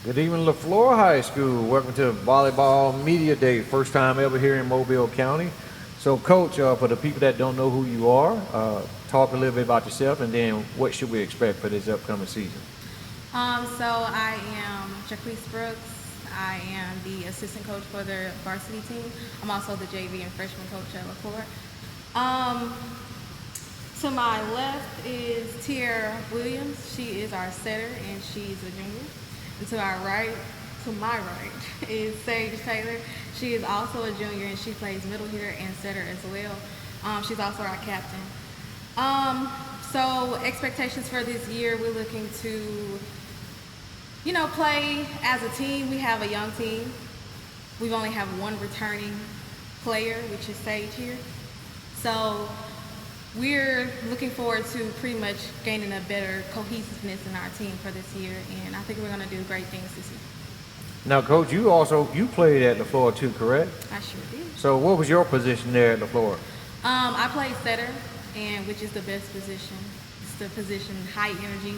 Good evening, LeFlore High School. Welcome to Volleyball Media Day. First time ever here in Mobile County. So, Coach, for the people that don't know who you are, talk a little bit about yourself, and then what should we expect for this upcoming season? So I am Jaquise Brooks. I am the assistant coach for the varsity team. I'm also the JV and freshman coach at LeFlore. Um, to my left is Tiara Williams. She is our setter and she's a junior. And to my right, is Sage Taylor. She is also a junior and she plays middle hitter and setter as well. She's also our captain. So expectations for this year, we're looking to, play as a team. We have a young team. We only have one returning player, which is Sage here. So we're looking forward to pretty much gaining a better cohesiveness in our team for this year, and I think we're going to do great things this year. Now, Coach, you played at LeFlore too, correct? I sure did. So, what was your position there at LeFlore? I played setter, and which is the best position. It's the position high energy,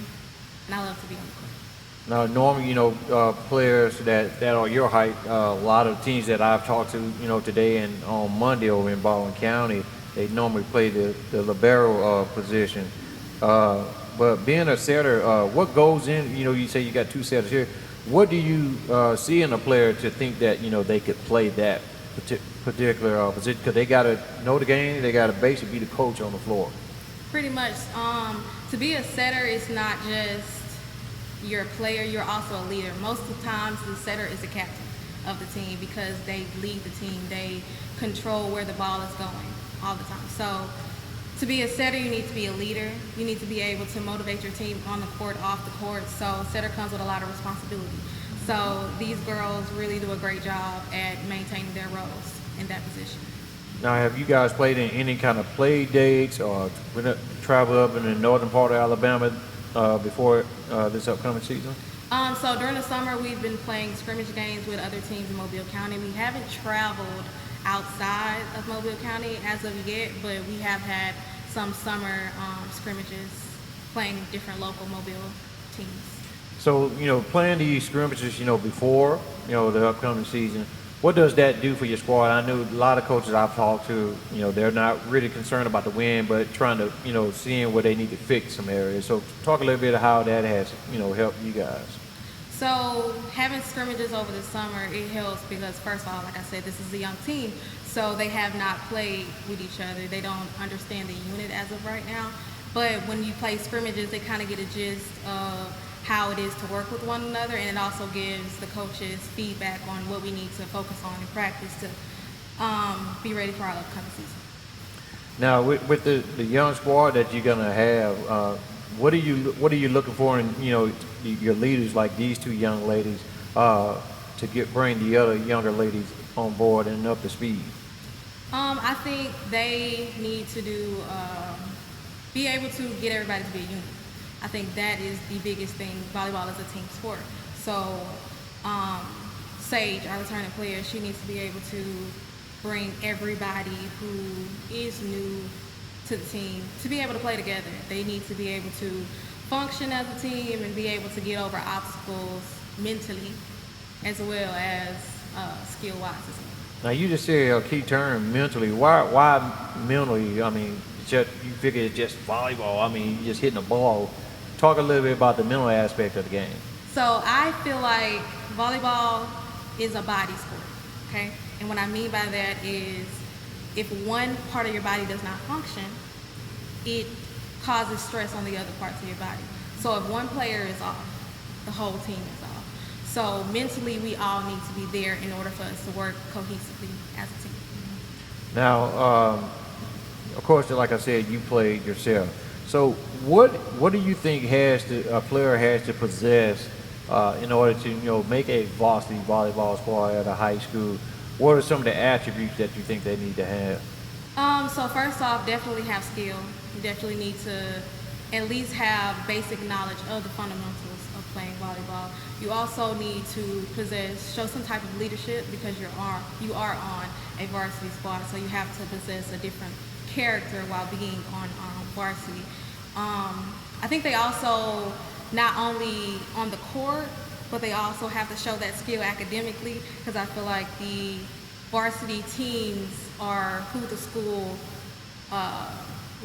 and I love to be on the court. Now, normally, players that are your height, a lot of teams that I've talked to, today and on Monday over in Baldwin County, they normally play the libero position. But being a setter, what goes in, you say you got two setters here. What do you see in a player to think that, they could play that particular position? Because they got to know the game, they got to basically be the coach on the floor. Pretty much. To be a setter is not just you're a player, you're also a leader. Most of the times the setter is the captain of the team because they lead the team. They control where the ball is going all the time. So to be a setter, you need to be a leader. You need to be able to motivate your team on the court, off the court. So setter comes with a lot of responsibility. So these girls really do a great job at maintaining their roles in that position. Now, have you guys played in any kind of play dates or travel up in the northern part of Alabama before this upcoming season? So during the summer, we've been playing scrimmage games with other teams in Mobile County. We haven't traveled outside of Mobile County as of yet, but we have had some summer scrimmages playing different local Mobile teams. So, playing these scrimmages, before, the upcoming season, what does that do for your squad? I know a lot of coaches I've talked to, they're not really concerned about the win, but trying to, seeing where they need to fix some areas. So talk a little bit of how that has, helped you guys. So having scrimmages over the summer, it helps because first of all, like I said, this is a young team. So they have not played with each other. They don't understand the unit as of right now. But when you play scrimmages, they kind of get a gist of how it is to work with one another, and it also gives the coaches feedback on what we need to focus on in practice to be ready for our upcoming season. Now, with the young squad that you're gonna have, what are you looking for in your leaders like these two young ladies to bring the other younger ladies on board and up to speed? I think they need to be able to get everybody to be a unit. I think that is the biggest thing. Volleyball is a team sport. So Sage, our returning player, she needs to be able to bring everybody who is new to the team to be able to play together. They need to be able to function as a team and be able to get over obstacles mentally as well as skill-wise as well. Now, you just said a key term, mentally. Why mentally? I mean, you figure it's just volleyball. I mean, you're just hitting a ball. Talk a little bit about the mental aspect of the game. So I feel like volleyball is a body sport, okay? And what I mean by that is if one part of your body does not function, it causes stress on the other parts of your body. So if one player is off, the whole team is off. So mentally, we all need to be there in order for us to work cohesively as a team. Now, of course, like I said, you played yourself. So what do you think a player has to possess in order to make a varsity volleyball squad at a high school? What are some of the attributes that you think they need to have? So first off, definitely have skill. You definitely need to at least have basic knowledge of the fundamentals of playing volleyball. You also need to show some type of leadership because you are on a varsity squad, so you have to possess a different character while being on varsity. I think they also, not only on the court, but they also have to show that skill academically, because I feel like the varsity teams are who the school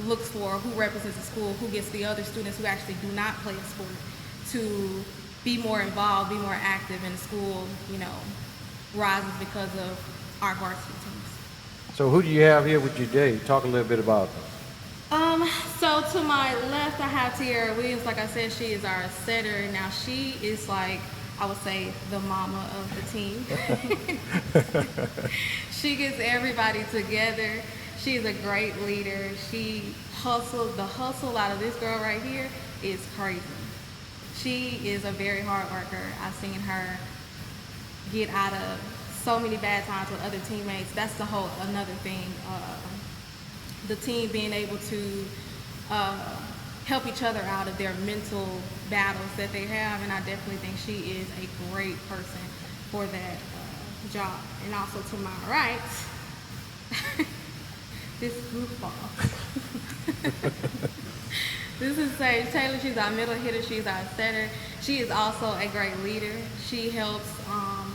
looks for, who represents the school, who gets the other students who actually do not play a sport to be more involved, be more active in the school, rises because of our varsity teams. So who do you have here with you today? Talk a little bit about them. So to my left, I have Tiara Williams. Like I said, she is our setter. Now she is like, I would say, the mama of the team. She gets everybody together. She's a great leader. She hustles. The hustle out of this girl right here is crazy. She is a very hard worker. I've seen her get out of so many bad times with other teammates. That's another thing. The team being able to help each other out of their mental battles that they have, and I definitely think she is a great person for that job. And also to my right, this goofball. This is Sage Taylor. She's our middle hitter. She's our setter. She is also a great leader. She helps,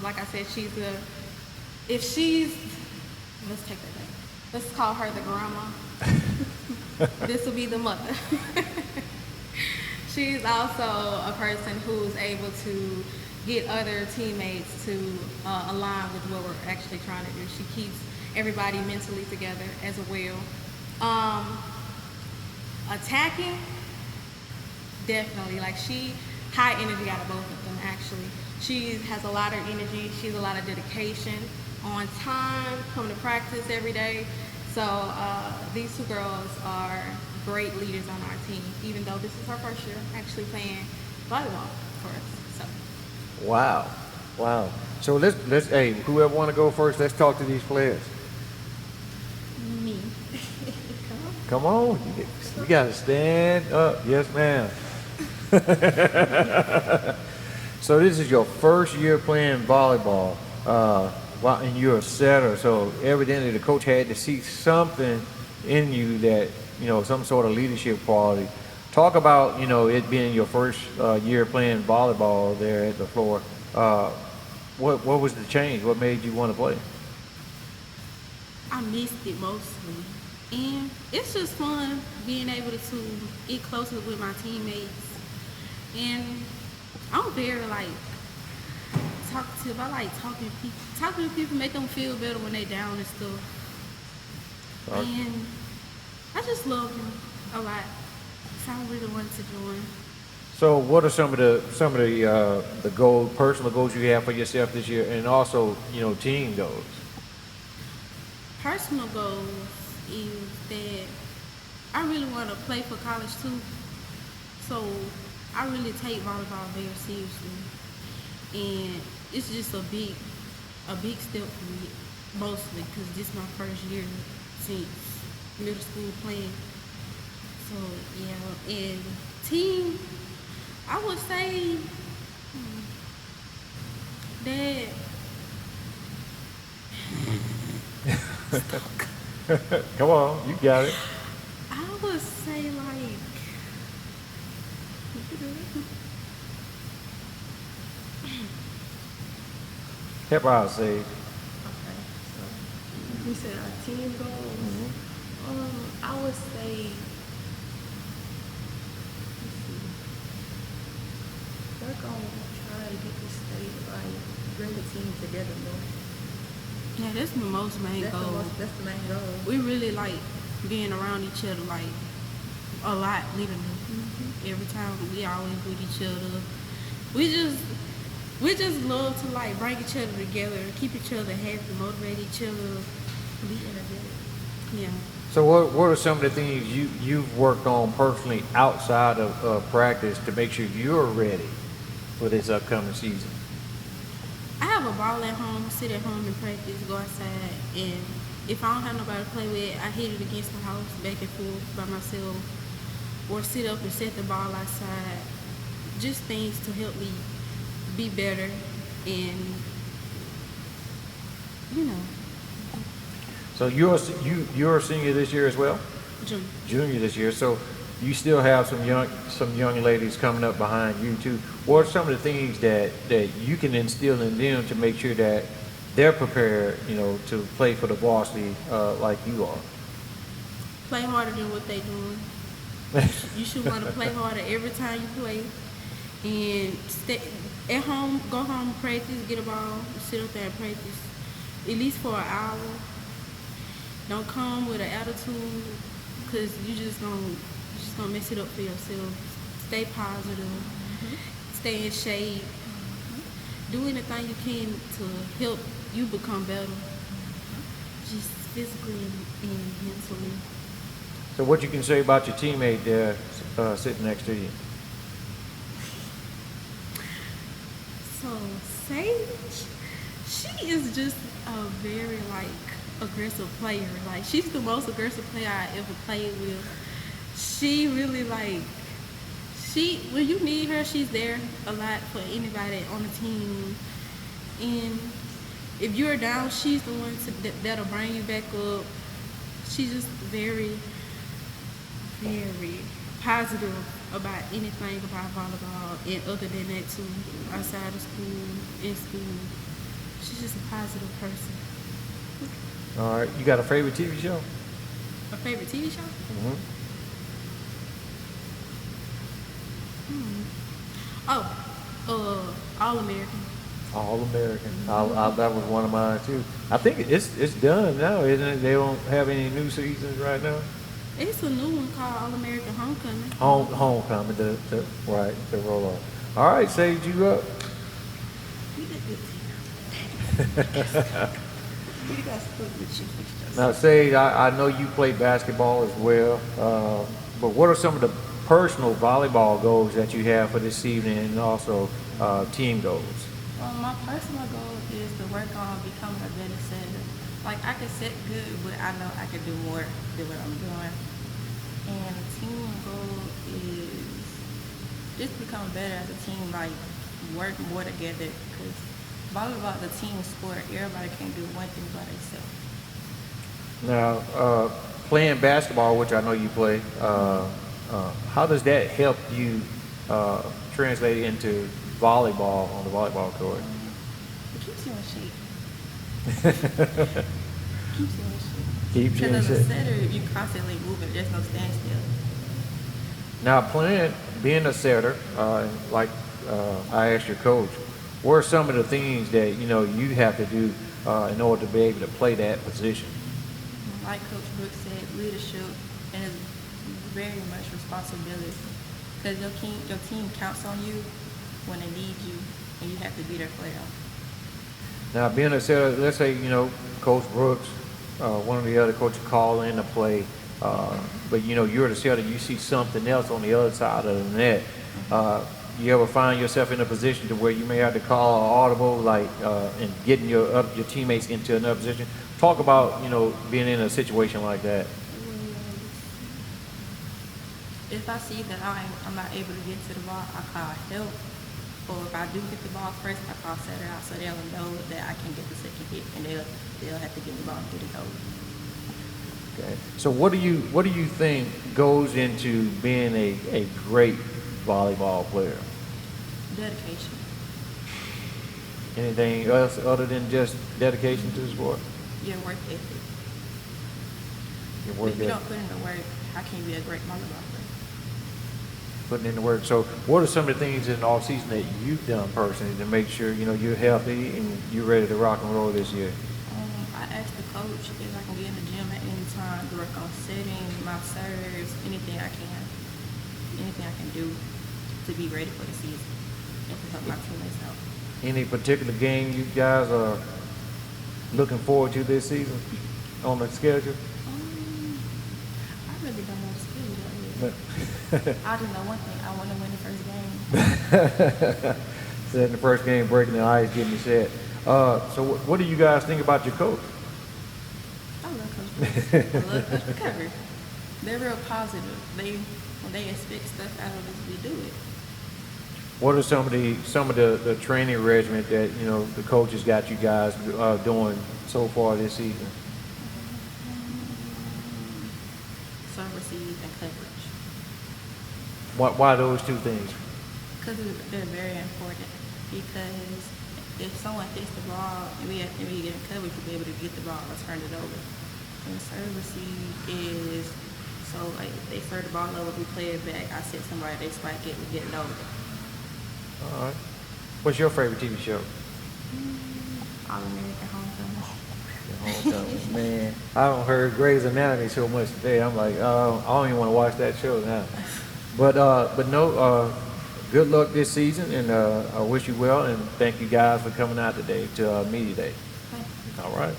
like I said, let's take that back. Let's call her the grandma. This will be the mother. She's also a person who's able to get other teammates to align with what we're actually trying to do. She keeps everybody mentally together as well. Attacking, definitely. Like, high energy out of both of them, actually. She has a lot of energy. She's a lot of dedication, on time, coming to practice every day. So these two girls are great leaders on our team, even though this is our first year actually playing volleyball for us. So. Wow. So let's hey, whoever want to go first, let's talk to these players. Me. Come on, you got to stand up. Yes, ma'am. So this is your first year playing volleyball. And you're a setter, so evidently the coach had to see something in you that, some sort of leadership quality. Talk about, it being your first year playing volleyball there at LeFlore. What was the change? What made you want to play? I missed it mostly. And it's just fun being able to get closer with my teammates. And I'm very talkative. I like talking to people, make them feel better when they down and stuff. Okay. And I just love them a lot. So I really wanted to join. So what are some of the goals, personal goals you have for yourself this year, and also, team goals? Personal goals is that I really want to play for college too. So I really take volleyball very seriously. And it's just a big step for me, mostly because this is my first year since middle school playing. So yeah, and team, I would say that Come on, you got it. I would say Help out, Sage. Okay, so we said our team goals. I would say, let's see, we're gonna try to get this state bring the team together more. yeah, that's my most main goal. That's the main goal. We really like being around each other a lot, literally. Every time we always with each other. We just love to bring each other together, keep each other happy, motivate each other, Be energetic. yeah. So what are some of the things you've worked on personally outside of practice to make sure you're ready for this upcoming season? I have a ball at home, sit at home and practice, go outside, and if I don't have nobody to play with, I hit it against the house, back and forth by myself, or sit up and set the ball outside. Just things to help me be better and, So you're a senior this year as well? June. Junior this year. So you still have some young ladies coming up behind you too. What are some of the things that you can instill in them to make sure that they're prepared, to play for the varsity like you are? Play harder than what they doing. You should want to play harder every time you play. And stay at home, go home, practice, get a ball, sit up there and practice at least for an hour. Don't come with an attitude, because you just gonna mess it up for yourself. Stay positive, stay in shape, do anything you can to help you become better, just physically and mentally. So what you can say about your teammate there sitting next to you? So Sage, she is just a very aggressive player. Like, she's the most aggressive player I ever played with. She really when you need her, she's there a lot for anybody on the team. And if you're down, she's the one that'll bring you back up. She's just very, very positive about anything about volleyball, and other than that too, outside of school, in school. She's just a positive person. All right, you got a favorite TV show? A favorite TV show? Mm-hmm. All American. All American. That was one of mine too. I think it's done now, isn't it? They don't have any new seasons right now. It's a new one called All American Homecoming. Homecoming, the roll on. All right, Sage, you up? You did good, You got split with you. Now, Sage, I know you play basketball as well, but what are some of the personal volleyball goals that you have for this evening, and also team goals? Well, my personal goal is to work on becoming a better setter. Like, I can set good, but I know I can do more than what I'm doing. And the team goal is just become better as a team, like work more together. Because volleyball is a team sport. Everybody can't do one thing by themselves. Now, playing basketball, which I know you play, how does that help you translate into volleyball on the volleyball court? It keeps you in shape. Keeps you in shape. Keeps you in Because as a shape. setter, if you're constantly moving, there's no standstill. Now, being a setter, like I asked your coach, what are some of the things that you have to do in order to be able to play that position? Like Coach Brooks said, leadership, and it's very much responsibility. Because your team counts on you when they need you, and you have to be there for them. Now, being a setter, let's say Coach Brooks, one of the other coaches call in to play, but you're the setter, you see something else on the other side of the net. You ever find yourself in a position to where you may have to call an audible, and getting your teammates into another position? Talk about being in a situation like that. If I see that I'm not able to get to the ball, I call help. Or if I do get the ball first, I call setter out so they'll know that I can get the second hit, and they'll have to get the ball and get it over. Okay. So what do you think goes into being a great volleyball player? Dedication. Anything else other than just dedication to the sport? Your work ethic. Your work If you ethic. don't put in the work, how can you be a great volleyball player? Putting in the work. So what are some of the things in the off season that you've done personally to make sure you're healthy and you're ready to rock and roll this year? I asked the coach if I can get in the gym at any time to work on setting, my serves, anything I can do to be ready for the season and to help my teammates out. Any particular game you guys are looking forward to this season on the schedule? I really don't know the schedule yet. I just know one thing. I want to win the first game. Setting the first game, breaking the ice, getting you set. So what do you guys think about your coach? I love Coach Brooks. I love Coach Recovery. They're real positive. When they expect stuff out of us, we do it. What are some of the training regimen that the coaches got you guys doing so far this season? Serve, receive, and coverage. Why those two things? Because they're very important. Because if someone hits the ball and we get in coverage, we'll be able to get the ball and turn it over. And serve receive is so like they serve the ball over, we play it back. I set somebody, they spike it, we get it over. All right. What's your favorite TV show? All American Homecoming. Homecoming, man, I don't heard Grey's Anatomy so much today. I'm like, I don't even want to watch that show now. But no, good luck this season, and I wish you well, and thank you guys for coming out today to media day. Thank you. All right.